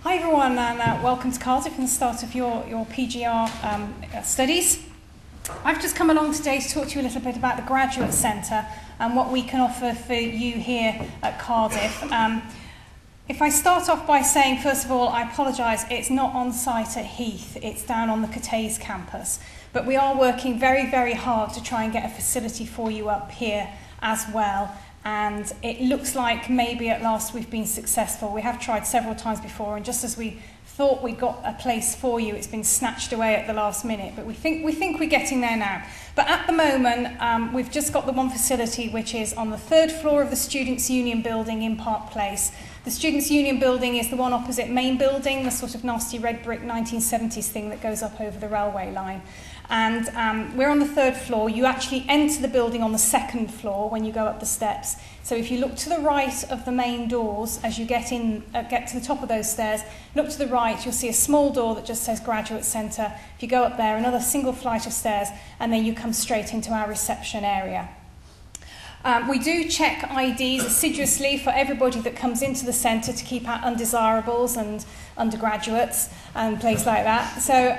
Hi everyone, and welcome to Cardiff and the start of your PGR studies. I've just come along today to talk to you a little bit about the Graduate Centre and what we can offer for you here at Cardiff. If I start off by saying, first of all, I apologise, it's not on site at Heath, it's down on the Cathays campus. But we are working very, very hard to try and get a facility for you up here as well. And it looks like maybe at last we've been successful. We have tried several times before, and just as we thought we got a place for you, it's been snatched away at the last minute. But we think we're getting there now. But at the moment, we've just got the one facility which is on the third floor of the Students' Union building in Park Place. The Students' Union building is the one opposite main building, the sort of nasty red brick 1970s thing that goes up over the railway line. And we're on the third floor. You actually enter the building on the second floor when you go up the steps. So if you look to the right of the main doors, as you get to the top of those stairs, look to the right, you'll see a small door that just says Graduate Centre. If you go up there, another single flight of stairs, and then you come straight into our reception area. We do check IDs assiduously for everybody that comes into the centre to keep out undesirables and undergraduates and places like that. So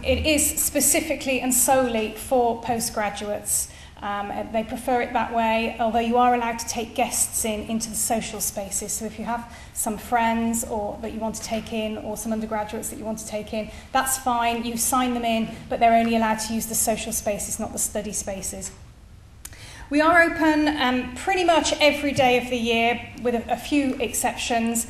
it is specifically and solely for postgraduates. They prefer it that way, although you are allowed to take guests into the social spaces. So if you have some friends or that you want to take in, or some undergraduates that you want to take in, that's fine. You sign them in, but they're only allowed to use the social spaces, not the study spaces. We are open pretty much every day of the year, with a few exceptions,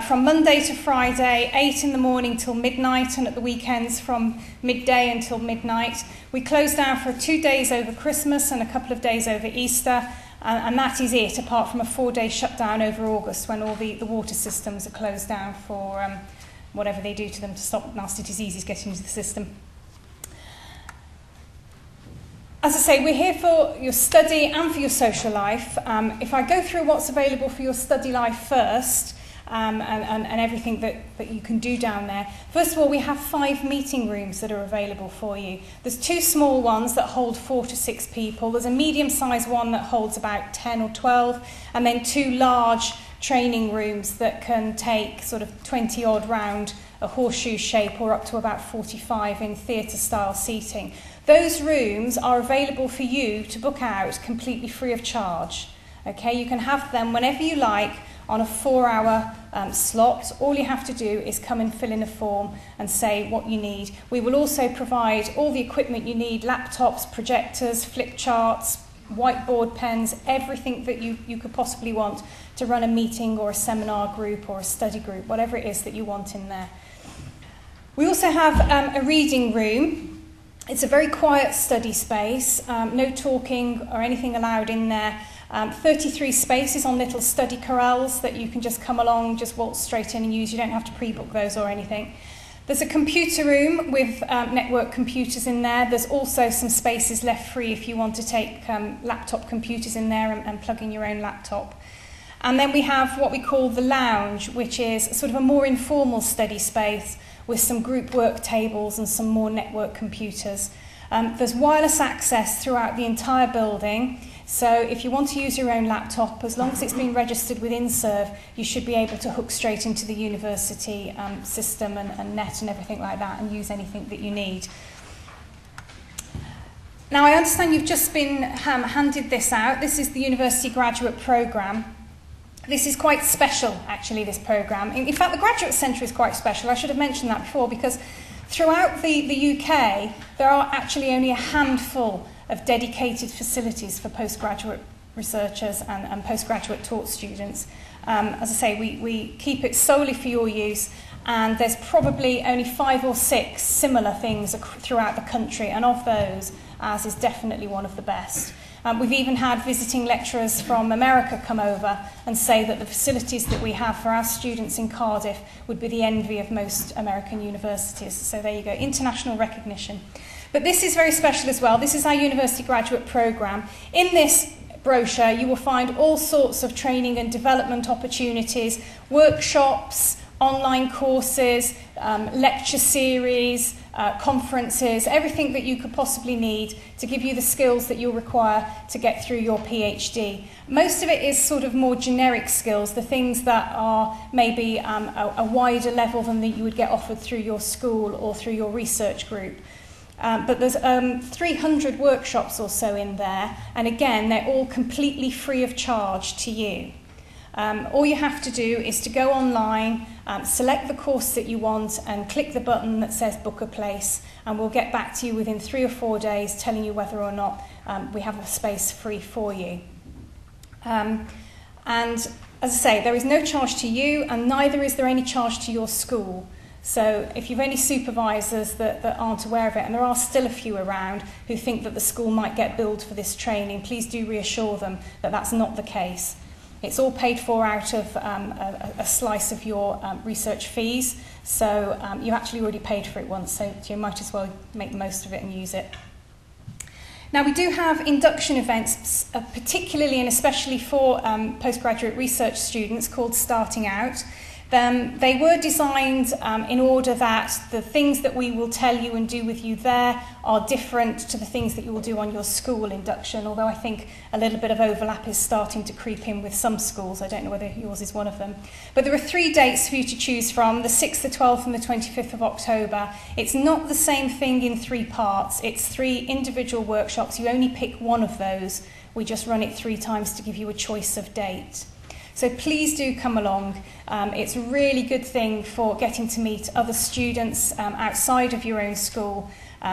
from Monday to Friday, 8 in the morning till midnight, and at the weekends from midday until midnight. We close down for 2 days over Christmas and a couple of days over Easter, and that is it, apart from a 4-day shutdown over August when all the water systems are closed down for whatever they do to them to stop nasty diseases getting into the system. As I say, we're here for your study and for your social life. If I go through what's available for your study life first, and everything that you can do down there. First of all, we have 5 meeting rooms that are available for you. There's 2 small ones that hold 4 to 6 people. There's a medium-sized one that holds about 10 or 12, and then 2 large training rooms that can take sort of 20-odd round a horseshoe shape, or up to about 45 in theatre-style seating. Those rooms are available for you to book out completely free of charge. Okay, you can have them whenever you like on a 4-hour slot. All you have to do is come and fill in a form and say what you need. We will also provide all the equipment you need: laptops, projectors, flip charts, whiteboard pens, everything that you could possibly want to run a meeting or a seminar group or a study group, whatever it is that you want in there. We also have a reading room. It's a very quiet study space, no talking or anything allowed in there. 33 spaces on little study corrals that you can just come along, just waltz straight in and use. You don't have to pre-book those or anything. There's a computer room with network computers in there. There's also some spaces left free if you want to take laptop computers in there and plug in your own laptop. And then we have what we call the lounge, which is sort of a more informal study space with some group work tables and some more network computers. There's wireless access throughout the entire building, so if you want to use your own laptop, as long as it's been registered with InServe, you should be able to hook straight into the university system and net and everything like that, and use anything that you need. Now, I understand you've just been handed this out. This is the University Graduate Programme. This is quite special, actually, this programme. In fact, the Graduate Centre is quite special. I should have mentioned that before, because throughout the UK, there are actually only a handful of dedicated facilities for postgraduate researchers and postgraduate taught students. As I say, we keep it solely for your use, and there's probably only 5 or 6 similar things throughout the country, and of those, ours is definitely one of the best. We've even had visiting lecturers from America come over and say that the facilities that we have for our students in Cardiff would be the envy of most American universities. So there you go, international recognition. But this is very special as well. This is our University Graduate Programme. In this brochure, you will find all sorts of training and development opportunities, workshops, online courses, lecture series, conferences, everything that you could possibly need to give you the skills that you'll require to get through your PhD. Most of it is sort of more generic skills, the things that are maybe a wider level than that you would get offered through your school or through your research group. But there's 300 workshops or so in there, and again, they're all completely free of charge to you. All you have to do is to go online, select the course that you want and click the button that says book a place, and we'll get back to you within 3 or 4 days telling you whether or not we have a space free for you. And as I say, there is no charge to you, and neither is there any charge to your school. So if you've any supervisors that aren't aware of it, and there are still a few around who think that the school might get billed for this training, please do reassure them that that's not the case. It's all paid for out of a slice of your research fees, so you actually already paid for it once, so you might as well make the most of it and use it. Now, we do have induction events, particularly and especially for postgraduate research students, called Starting Out. They were designed in order that the things that we will tell you and do with you there are different to the things that you will do on your school induction, although I think a little bit of overlap is starting to creep in with some schools. I don't know whether yours is one of them. But there are 3 dates for you to choose from, the 6th, the 12th and the 25th of October. It's not the same thing in 3 parts. It's 3 individual workshops. You only pick one of those. We just run it 3 times to give you a choice of date. So please do come along. It's a really good thing for getting to meet other students outside of your own school.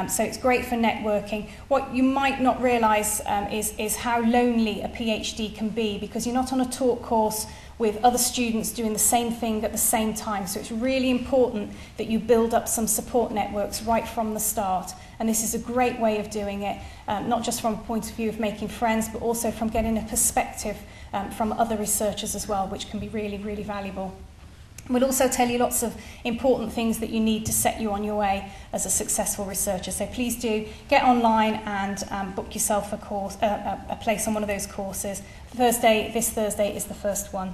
So it's great for networking. What you might not realise is how lonely a PhD can be, because you're not on a talk course with other students doing the same thing at the same time. So it's really important that you build up some support networks right from the start. And this is a great way of doing it, not just from a point of view of making friends, but also from getting a perspective from other researchers as well, which can be really, really valuable. We'll also tell you lots of important things that you need to set you on your way as a successful researcher. So please do get online and book yourself a place on one of those courses. This Thursday is the first one.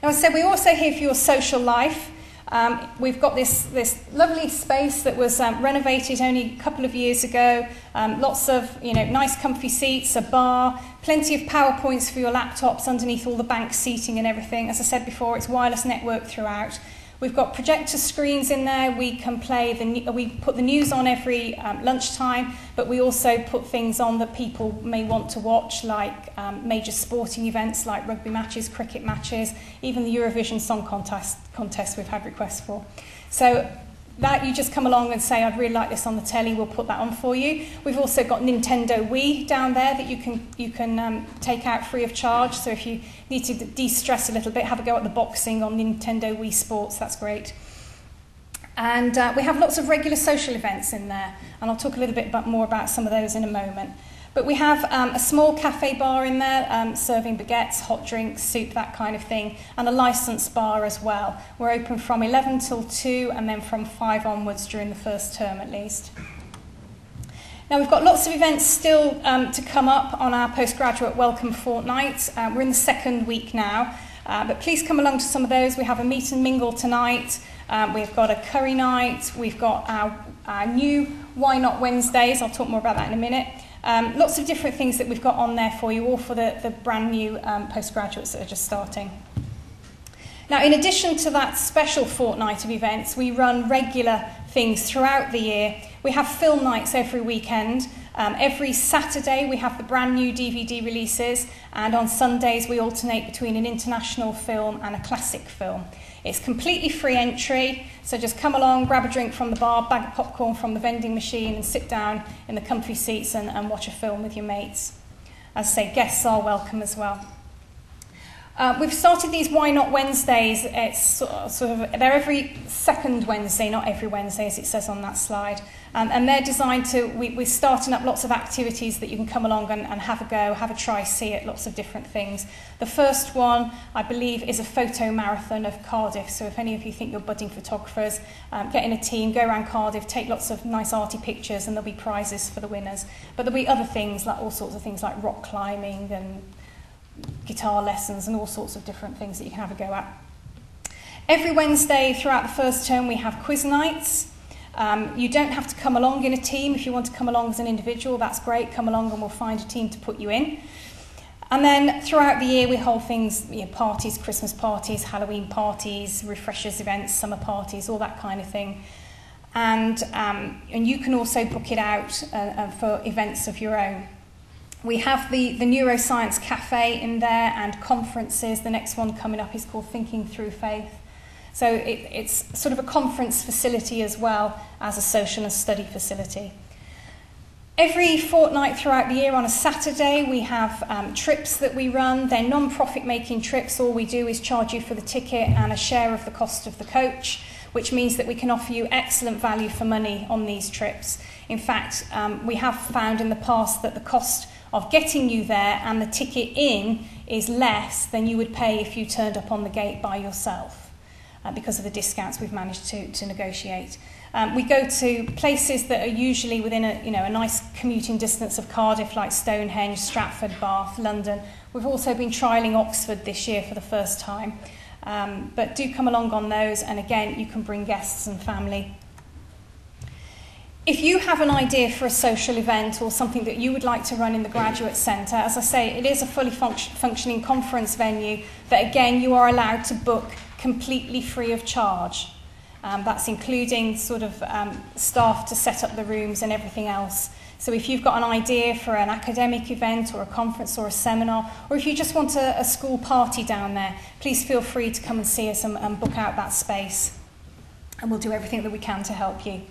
Now, as I said, we're also here for your social life. We've got this lovely space that was renovated only a couple of years ago. Lots of nice comfy seats, a bar, plenty of PowerPoints for your laptops underneath all the bank seating and everything. As I said before, it's wireless network throughout. We've got projector screens in there. We can we put the news on every lunchtime, but we also put things on that people may want to watch, like major sporting events like rugby matches, cricket matches, even the Eurovision Song Contest we've had requests for. So that you just come along and say, I'd really like this on the telly, we'll put that on for you. We've also got Nintendo Wii down there that you can take out free of charge. So if you need to de-stress a little bit, have a go at the boxing on Nintendo Wii Sports, that's great. And we have lots of regular social events in there, and I'll talk a little bit more about some of those in a moment. But we have a small cafe bar in there, serving baguettes, hot drinks, soup, that kind of thing, and a licensed bar as well. We're open from 11 till 2 and then from 5 onwards during the first term at least. Now, we've got lots of events still to come up on our postgraduate welcome fortnight. We're in the 2nd week now, but please come along to some of those. We have a meet and mingle tonight. We've got a curry night. We've got our new Why Not Wednesdays. I'll talk more about that in a minute. Lots of different things that we've got on there for you, all for the brand new postgraduates that are just starting. Now, in addition to that special fortnight of events, we run regular things throughout the year. We have film nights every weekend. Every Saturday we have the brand new DVD releases, and on Sundays we alternate between an international film and a classic film. It's completely free entry, so just come along, grab a drink from the bar, bag of popcorn from the vending machine and sit down in the comfy seats and watch a film with your mates. As I say, guests are welcome as well. We've started these Why Not Wednesdays. It's sort of they're every 2nd Wednesday, not every Wednesday as it says on that slide. And they're designed to, we're starting up lots of activities that you can come along and have a go, have a try, see it, lots of different things. The first one, I believe, is a photo marathon of Cardiff. So if any of you think you're budding photographers, get in a team, go around Cardiff, take lots of nice arty pictures, and there'll be prizes for the winners. But there'll be other things, like all sorts of things like rock climbing and guitar lessons and all sorts of different things that you can have a go at. Every Wednesday throughout the first term we have quiz nights. You don't have to come along in a team. If you want to come along as an individual, that's great. Come along and we'll find a team to put you in. And then throughout the year, we hold things, parties, Christmas parties, Halloween parties, refreshers events, summer parties, all that kind of thing. And you can also book it out for events of your own. We have the Neuroscience Cafe in there and conferences. The next one coming up is called Thinking Through Faith. So it's sort of a conference facility as well as a social and study facility. Every fortnight throughout the year on a Saturday, we have trips that we run. They're non-profit making trips. All we do is charge you for the ticket and a share of the cost of the coach, which means that we can offer you excellent value for money on these trips. In fact, we have found in the past that the cost of getting you there and the ticket in is less than you would pay if you turned up on the gate by yourself, because of the discounts we've managed to negotiate. We go to places that are usually within a nice commuting distance of Cardiff, like Stonehenge, Stratford, Bath, London. We've also been trialling Oxford this year for the first time. But do come along on those, and again, you can bring guests and family. If you have an idea for a social event or something that you would like to run in the Graduate Centre, as I say, it is a fully functioning conference venue that, again, you are allowed to book completely free of charge. That's including sort of staff to set up the rooms and everything else. So if you've got an idea for an academic event or a conference or a seminar, or if you just want a school party down there, please feel free to come and see us and book out that space. And we'll do everything that we can to help you.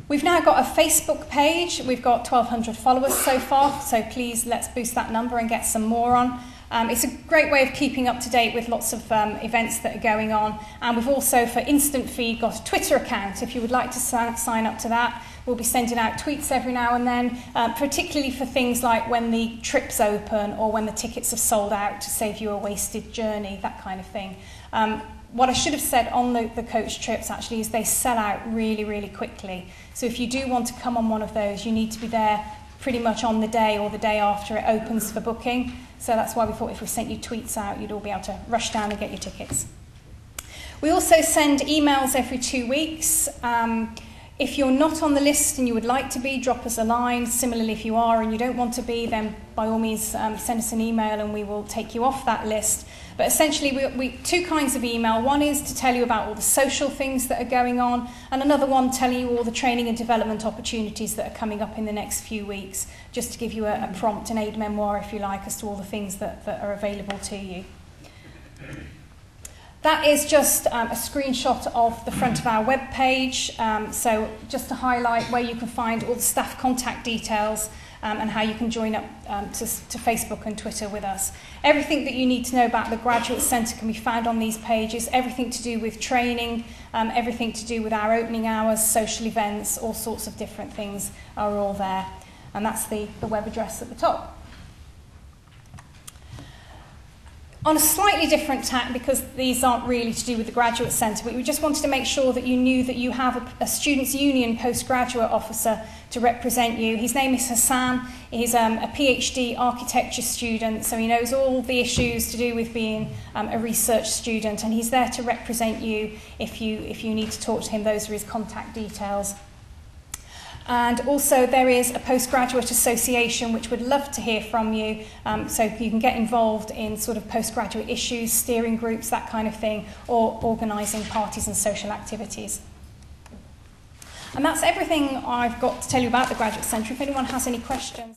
We've now got a Facebook page. We've got 1,200 followers so far, so please let's boost that number and get some more on. It's a great way of keeping up to date with lots of events that are going on. And we've also, for Instant Feed, got a Twitter account. If you would like to sign up to that, we'll be sending out tweets every now and then, particularly for things like when the trips open or when the tickets have sold out to save you a wasted journey, that kind of thing. What I should have said on the coach trips actually is they sell out really, really quickly. So if you do want to come on one of those, you need to be there pretty much on the day or the day after it opens for booking. So that's why we thought if we sent you tweets out, you'd all be able to rush down and get your tickets. We also send emails every 2 weeks. If you're not on the list and you would like to be, drop us a line. Similarly, if you are and you don't want to be, then by all means send us an email and we will take you off that list. But essentially, we two kinds of email. One is to tell you about all the social things that are going on, and another one telling you all the training and development opportunities that are coming up in the next few weeks, just to give you a prompt, an aid memoir, if you like, as to all the things that are available to you. That is just a screenshot of the front of our web page. So just to highlight where you can find all the staff contact details and how you can join up to Facebook and Twitter with us. Everything that you need to know about the Graduate Centre can be found on these pages. Everything to do with training, everything to do with our opening hours, social events, all sorts of different things are all there. And that's the web address at the top. On a slightly different tack, because these aren't really to do with the Graduate Centre, but we just wanted to make sure that you knew that you have a Students' Union postgraduate officer to represent you. His name is Hassan. He's a PhD architecture student, so he knows all the issues to do with being a research student, and he's there to represent you if you need to talk to him. Those are his contact details. And also there is a postgraduate association which would love to hear from you, so you can get involved in sort of postgraduate issues, steering groups, that kind of thing, or organising parties and social activities. And that's everything I've got to tell you about the Graduate Centre. If anyone has any questions.